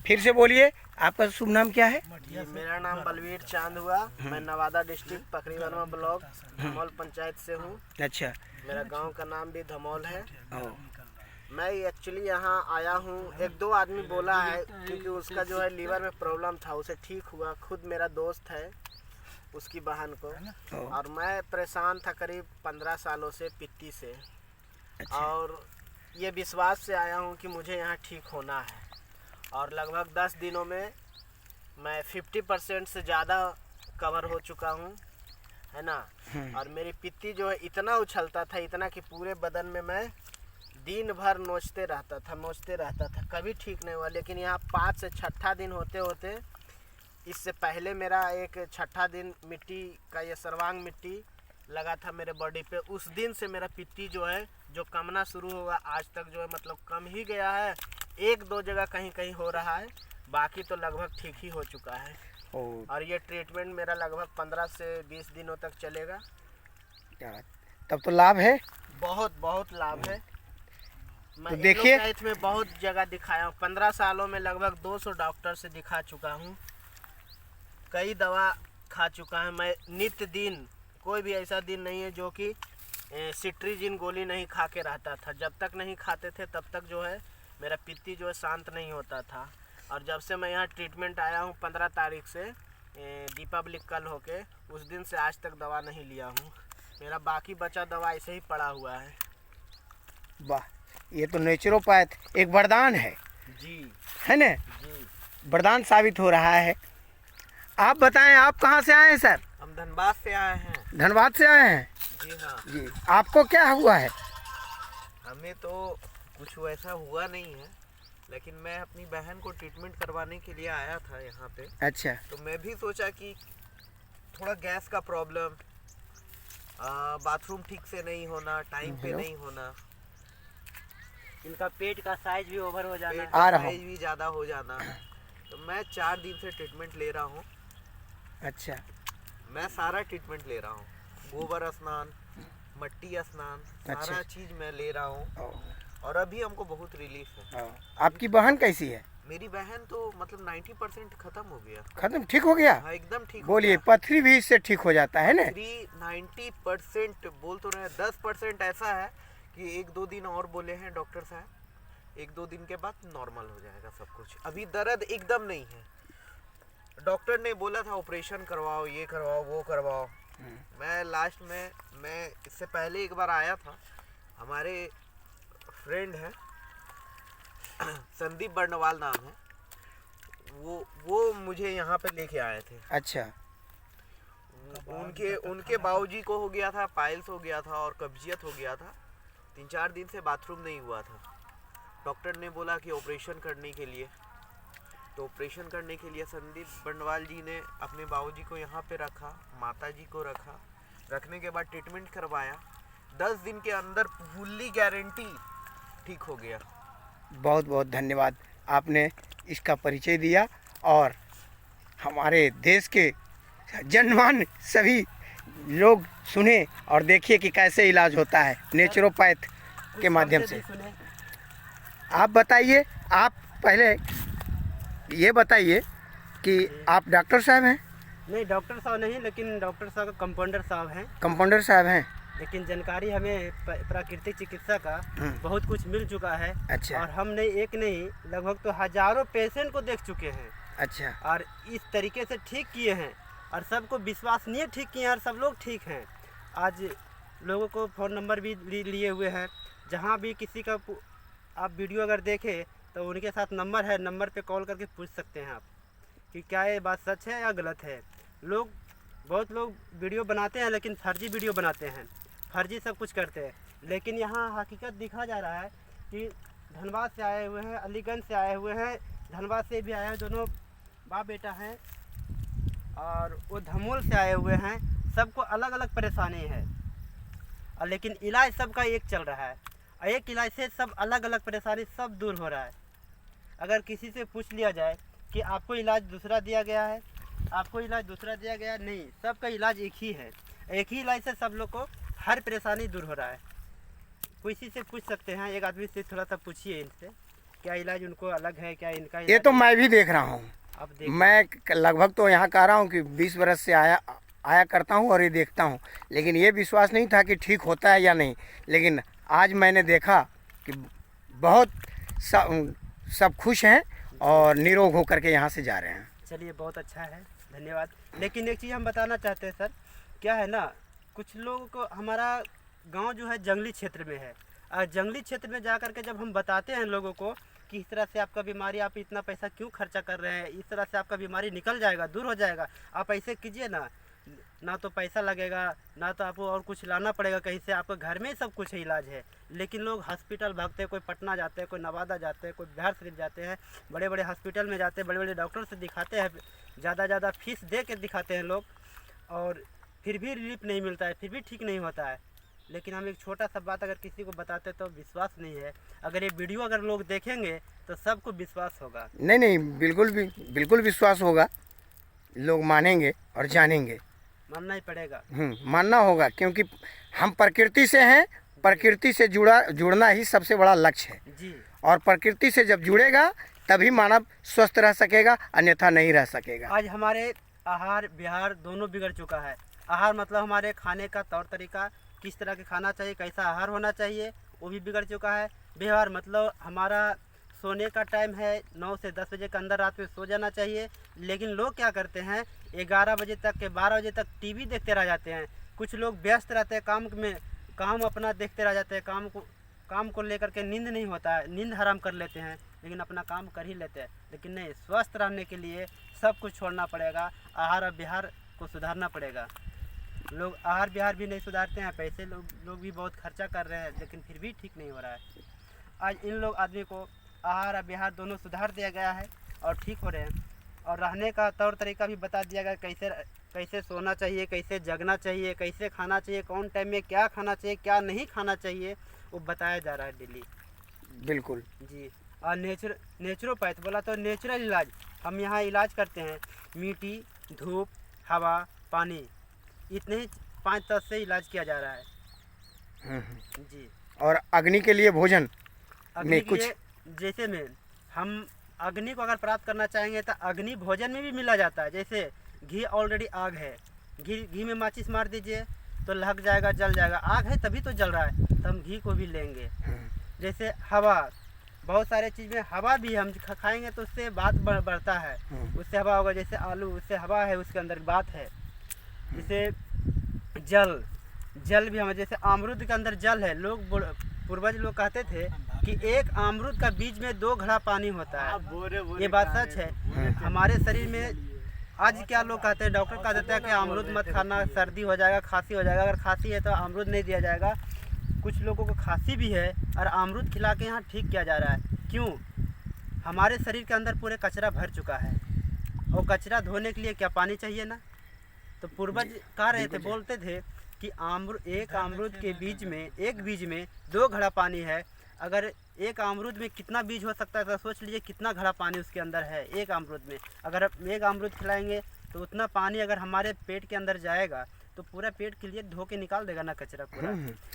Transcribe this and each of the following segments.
फिर से बोलिए, आपका शुभ नाम क्या है? मेरा नाम बलवीर चांद हुआ। मैं नवादा डिस्ट्रिक्ट पकड़ी वर्मा ब्लॉक धमौल पंचायत से हूँ। अच्छा। मेरा गांव का नाम भी धमौल है। ओ, मैं एक्चुअली यहाँ आया हूँ, एक दो आदमी बोला है क्योंकि उसका जो है लीवर में प्रॉब्लम था, उसे ठीक हुआ। खुद मेरा दोस्त है, उसकी बहन को। और मैं परेशान था करीब 15 सालों से पित्ती से। अच्छा। और ये विश्वास से आया हूँ कि मुझे यहाँ ठीक होना है। और लगभग 10 दिनों में मैं 50% से ज़्यादा कवर हो चुका हूँ, है ना। और मेरी पित्ती जो है इतना उछलता था, इतना कि पूरे बदन में मैं दिन भर नोचते रहता था, कभी ठीक नहीं हुआ। लेकिन यहाँ 5 से 6ठा दिन होते होते, इससे पहले मेरा एक 6ठा दिन मिट्टी का ये सर्वांग मिट्टी लगा था मेरे बॉडी पे, उस दिन से मेरा पित्ती जो है जो कमना शुरू होगा, आज तक जो है मतलब कम ही गया है। एक दो जगह कहीं कहीं हो रहा है, बाकी तो लगभग ठीक ही हो चुका है। और ये ट्रीटमेंट मेरा लगभग 15 से 20 दिनों तक चलेगा। तब तो लाभ है, बहुत बहुत लाभ है। मैं तो देखिए, में बहुत जगह दिखाया हूँ। 15 सालों में लगभग 200 डॉक्टर से दिखा चुका हूँ, कई दवा खा चुका है मैं। नित्य दिन कोई भी ऐसा दिन नहीं है जो कि सिट्रीजिन गोली नहीं खा के रहता था। जब तक नहीं खाते थे तब तक जो है मेरा पित्ती जो है शांत नहीं होता था। और जब से मैं यहाँ ट्रीटमेंट आया हूँ 15 तारीख से, दीपावली कल होके, उस दिन से आज तक दवा नहीं लिया हूँ। मेरा बाकी बचा दवा ऐसे ही पड़ा हुआ है। वाह, ये तो नेचुरोपैथ एक वरदान है जी, है ना। जी, वरदान साबित हो रहा है। आप बताएं, आप कहाँ से आए हैं सर? हम धनबाद से आए हैं। धनबाद से आए हैं? जी हाँ। जी, आपको क्या हुआ है? हमें तो कुछ वैसा हुआ नहीं है, लेकिन मैं अपनी बहन को ट्रीटमेंट करवाने के लिए आया था यहाँ पे। अच्छा। तो मैं भी सोचा कि थोड़ा गैस का प्रॉब्लम, बाथरूम ठीक से नहीं होना, टाइम पे नहीं होना, इनका पेट का साइज भी ओवर हो जाना, पेट का साइज भी ज़्यादा हो जाना। तो मैं 4 दिन से ट्रीटमेंट ले रहा हूँ। अच्छा। मैं सारा ट्रीटमेंट ले रहा हूँ, गोबर स्नान, मट्टी स्नान, सारा चीज़ मैं ले रहा हूँ। और अभी हमको बहुत रिलीफ है। आपकी बहन कैसी है? मेरी बहन तो मतलब 90% खत्म हो गया। खत्म, ठीक हो गया? हाँ, एकदम ठीक। बोलिए, पथरी भी इससे ठीक हो जाता है ना? 90% बोल तो रहे, 10% ऐसा है कि 1-2 दिन और बोले हैं डॉक्टर साहब, 1-2 दिन के बाद नॉर्मल हो जाएगा सब कुछ। अभी दर्द एकदम नहीं है। डॉक्टर ने बोला था ऑपरेशन करवाओ, ये करवाओ, वो करवाओ। मैं लास्ट में, मैं इससे पहले एक बार आया था, हमारे फ्रेंड हैं संदीप बर्नवाल नाम है, वो मुझे यहाँ पे लेके आए थे। अच्छा। उनके बाबूजी को हो गया था, पाइल्स हो गया था और कब्जियत हो गया था। 3-4 दिन से बाथरूम नहीं हुआ था। डॉक्टर ने बोला कि ऑपरेशन करने के लिए, तो ऑपरेशन करने के लिए संदीप बर्नवाल जी ने अपने बाबूजी को यहाँ पे रखा, माता जी को रखा। रखने के बाद ट्रीटमेंट करवाया, 10 दिन के अंदर फुल्ली गारंटी ठीक हो गया। बहुत बहुत धन्यवाद, आपने इसका परिचय दिया और हमारे देश के जनमान सभी लोग सुने और देखिए कि कैसे इलाज होता है नेचुरोपैथ के माध्यम से। आप बताइए, आप पहले ये बताइए कि आप डॉक्टर साहब हैं? नहीं, डॉक्टर साहब नहीं, लेकिन डॉक्टर साहब कंपाउंडर साहब हैं। कंपाउंडर साहब हैं, लेकिन जानकारी हमें प्राकृतिक चिकित्सा का बहुत कुछ मिल चुका है। अच्छा। और हमने एक नहीं, लगभग तो हजारों पेशेंट को देख चुके हैं। अच्छा। और इस तरीके से ठीक किए हैं और सबको विश्वसनीय ठीक किए हैं और सब लोग ठीक हैं। आज लोगों को फ़ोन नंबर भी लिए हुए हैं, जहाँ भी किसी का आप वीडियो अगर देखें तो उनके साथ नंबर है, नंबर पे कॉल करके पूछ सकते हैं आप कि क्या ये बात सच है या गलत है। बहुत लोग वीडियो बनाते हैं, लेकिन फर्जी वीडियो बनाते हैं, फर्जी सब कुछ करते हैं। लेकिन यहाँ हकीकत दिखा जा रहा है कि धनबाद से आए हुए हैं, अलीगंज से आए हुए हैं, धनबाद से भी आए हैं, दोनों बाप बेटा हैं, और वो धमोल से आए हुए हैं। सबको अलग अलग परेशानी है, और लेकिन इलाज सबका एक चल रहा है। एक इलाज से सब अलग अलग परेशानी सब दूर हो रहा है। अगर किसी से पूछ लिया जाए कि आपको इलाज दूसरा दिया गया है, आपको इलाज दूसरा दिया गया, नहीं, सबका इलाज एक ही है। एक ही इलाज से सब लोग को हर परेशानी दूर हो रहा है। किसी से पूछ सकते हैं, एक आदमी से थोड़ा सा पूछिए इनसे क्या इलाज उनको अलग है, क्या इनका ये इलाज तो मैं भी देख रहा हूँ। आप देख मैं लगभग तो यहाँ कह रहा हूँ कि 20 बरस से आया करता हूँ और ये देखता हूँ, लेकिन ये विश्वास नहीं था कि ठीक होता है या नहीं। लेकिन आज मैंने देखा कि बहुत सब खुश हैं और निरोग होकर के यहाँ से जा रहे हैं। चलिए बहुत अच्छा है, धन्यवाद। लेकिन एक चीज़ हम बताना चाहते हैं सर, क्या है ना, कुछ लोगों को, हमारा गांव जो है जंगली क्षेत्र में है, और जंगली क्षेत्र में जा कर के जब हम बताते हैं लोगों को कि इस तरह से आपका बीमारी, आप इतना पैसा क्यों खर्चा कर रहे हैं, इस तरह से आपका बीमारी निकल जाएगा, दूर हो जाएगा, आप ऐसे कीजिए ना तो पैसा लगेगा, ना तो आपको और कुछ लाना पड़ेगा कहीं से, आपको घर में ही सब कुछ इलाज है। लेकिन लोग हॉस्पिटल भागते हैं, कोई पटना जाते हैं, कोई नवादा जाते हैं, कोई बिहार शरीफ जाते हैं, बड़े बड़े हॉस्पिटल में जाते हैं, बड़े बड़े डॉक्टर से दिखाते हैं, ज़्यादा फीस दे के दिखाते हैं लोग, और फिर भी रिलीफ नहीं मिलता है, फिर भी ठीक नहीं होता है। लेकिन हम एक छोटा सा बात अगर किसी को बताते तो विश्वास नहीं है, अगर ये वीडियो अगर लोग देखेंगे तो सबको विश्वास होगा। नहीं, बिल्कुल विश्वास होगा, लोग मानेंगे और जानेंगे। मानना ही पड़ेगा। मानना होगा, क्योंकि हम प्रकृति से हैं, प्रकृति से जुड़ना ही सबसे बड़ा लक्ष्य है जी। और प्रकृति से जब जुड़ेगा तभी मानव स्वस्थ रह सकेगा, अन्यथा नहीं रह सकेगा। आज हमारे आहार विहार दोनों बिगड़ चुका है। आहार मतलब हमारे खाने का तौर तरीका, किस तरह के खाना चाहिए, कैसा आहार होना चाहिए, वो भी बिगड़ चुका है। व्यवहार मतलब हमारा सोने का टाइम है 9 से 10 बजे के अंदर रात में सो जाना चाहिए, लेकिन लोग क्या करते हैं 11 बजे तक के 12 बजे तक टीवी देखते रह जाते हैं। कुछ लोग व्यस्त रहते हैं काम में, काम अपना देखते रह जाते हैं, काम को लेकर के नींद नहीं होता है, नींद हराम कर लेते हैं, लेकिन अपना काम कर ही लेते हैं। लेकिन नहीं, स्वस्थ रहने के लिए सब कुछ छोड़ना पड़ेगा, आहार और विहार को सुधारना पड़ेगा। लोग आहार विहार भी नहीं सुधारते हैं, पैसे लोग भी बहुत खर्चा कर रहे हैं, लेकिन फिर भी ठीक नहीं हो रहा है। आज इन लोग आदमी को आहार और विहार दोनों सुधार दिया गया है और ठीक हो रहे हैं, और रहने का तौर तरीका भी बता दिया गया, कैसे सोना चाहिए, कैसे जगना चाहिए, कैसे खाना चाहिए, कौन टाइम में क्या खाना चाहिए, क्या नहीं खाना चाहिए, वो बताया जा रहा है डेली। बिल्कुल जी। और नेचुरोपैथ बोला तो नेचुरल इलाज, हम यहाँ इलाज करते हैं, मिट्टी, धूप, हवा, पानी, इतने ही 5 तत्व से इलाज किया जा रहा है। जी। और अग्नि के लिए भोजन अग्नि में कुछ, जैसे में हम अग्नि को अगर प्राप्त करना चाहेंगे तो अग्नि भोजन में भी मिला जाता है। जैसे घी ऑलरेडी आग है, घी में माचिस मार दीजिए तो लग जाएगा, जल जाएगा, आग है तभी तो जल रहा है, तो हम घी को भी लेंगे। जैसे हवा, बहुत सारे चीज़ में हवा भी हम खाएंगे तो उससे बात बढ़ता है, उससे हवा होगा। जैसे आलू, उससे हवा है, उसके अंदर बात है। जैसे जल भी हम, जैसे अमरूद के अंदर जल है, पूर्वज लोग कहते थे कि एक अमरूद का बीज में 2 घड़ा पानी होता है। ये बात सच है। हमारे शरीर में आज क्या लोग कहते हैं, डॉक्टर कह देता है कि अमरूद मत खाना, सर्दी हो जाएगा, खांसी हो जाएगा। अगर खांसी है तो अमरूद नहीं दिया जाएगा। कुछ लोगों को खांसी भी है और अमरूद खिला के यहाँ ठीक किया जा रहा है। क्यों? हमारे शरीर के अंदर पूरे कचरा भर चुका है, और कचरा धोने के लिए क्या पानी चाहिए ना। तो पूर्वज कह रहे थे, बोलते थे कि एक अमरूद के बीज में, एक बीज में 2 घड़ा पानी है। अगर एक अमरूद में कितना बीज हो सकता है, तो सोच लीजिए कितना घड़ा पानी उसके अंदर है एक अमरूद में। अगर एक अमरूद खिलाएंगे तो उतना पानी अगर हमारे पेट के अंदर जाएगा तो पूरा पेट के लिए धो के निकाल देगा ना कचरा पूरा।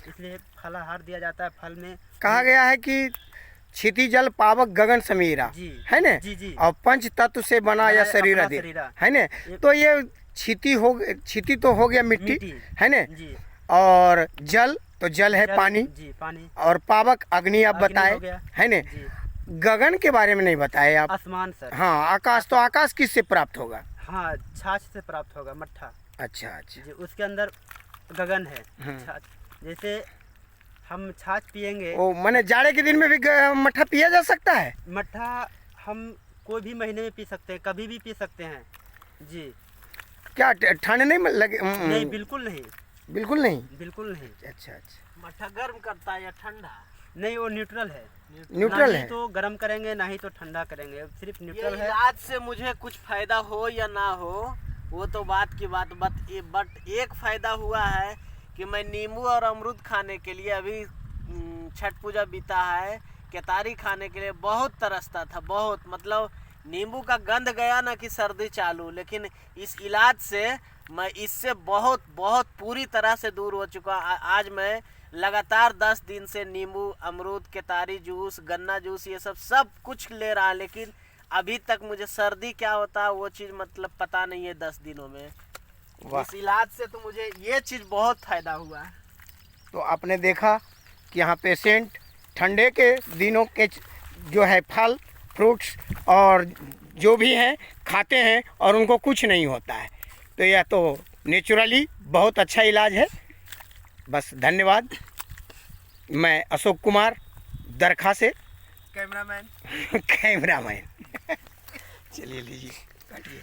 इसलिए फलाहार दिया जाता है। फल में कहा गया है कि क्षिति जल पावक गगन समीरा, है ना। जी। और पंच तत्व से बना या शरीर है ना। तो ये क्षिति तो हो गया मिट्टी, है ना। और जल तो जल है पानी, पानी। और पावक अग्नि आप बताए, है ना। गगन के बारे में नहीं बताए आप। आसमान सर। हाँ, आकाश, तो आकाश किससे प्राप्त होगा? हाँ, छाछ से प्राप्त होगा, मट्ठा। अच्छा जी, उसके अंदर गगन है। जैसे हम छाछ पिएंगे, ओ मैंने जाड़े के दिन में भी मट्ठा पिया जा सकता है? मट्ठा हम कोई भी महीने में पी सकते हैं, कभी भी पी सकते हैं जी। क्या ठंड नहीं लगे? नहीं, बिल्कुल नहीं, बिल्कुल नहीं, बिल्कुल नहीं। अच्छा। मट्ठा गर्म करता है या ठंडा? नहीं, वो न्यूट्रल है। न्यूट्रल है, तो गर्म करेंगे ना ही तो ठंडा करेंगे, सिर्फ न्यूट्रल है। इलाज से मुझे कुछ फायदा हो या ना हो वो तो बात की बात, बट एक फायदा हुआ है कि मैं नींबू और अमरूद खाने के लिए, अभी छठ पूजा बीता है, केतारी खाने के लिए बहुत तरसता था, बहुत, मतलब नींबू का गंध गया ना कि सर्दी चालू। लेकिन इस इलाज से मैं इससे बहुत पूरी तरह से दूर हो चुका। आज मैं लगातार 10 दिन से नींबू, अमरूद, केतारी जूस, गन्ना जूस, ये सब कुछ ले रहा है, लेकिन अभी तक मुझे सर्दी क्या होता है वो चीज़ मतलब पता नहीं है 10 दिनों में। इस इलाज से तो मुझे ये चीज़ बहुत फायदा हुआ है। तो आपने देखा कि यहाँ पेशेंट ठंडे के दिनों के जो है फल फ्रूट्स और जो भी हैं खाते हैं और उनको कुछ नहीं होता है। तो यह तो नेचुरली बहुत अच्छा इलाज है। बस धन्यवाद। मैं अशोक कुमार दरखा से कैमरामैन कैमरामैन। चलिए लीजिए काटिए।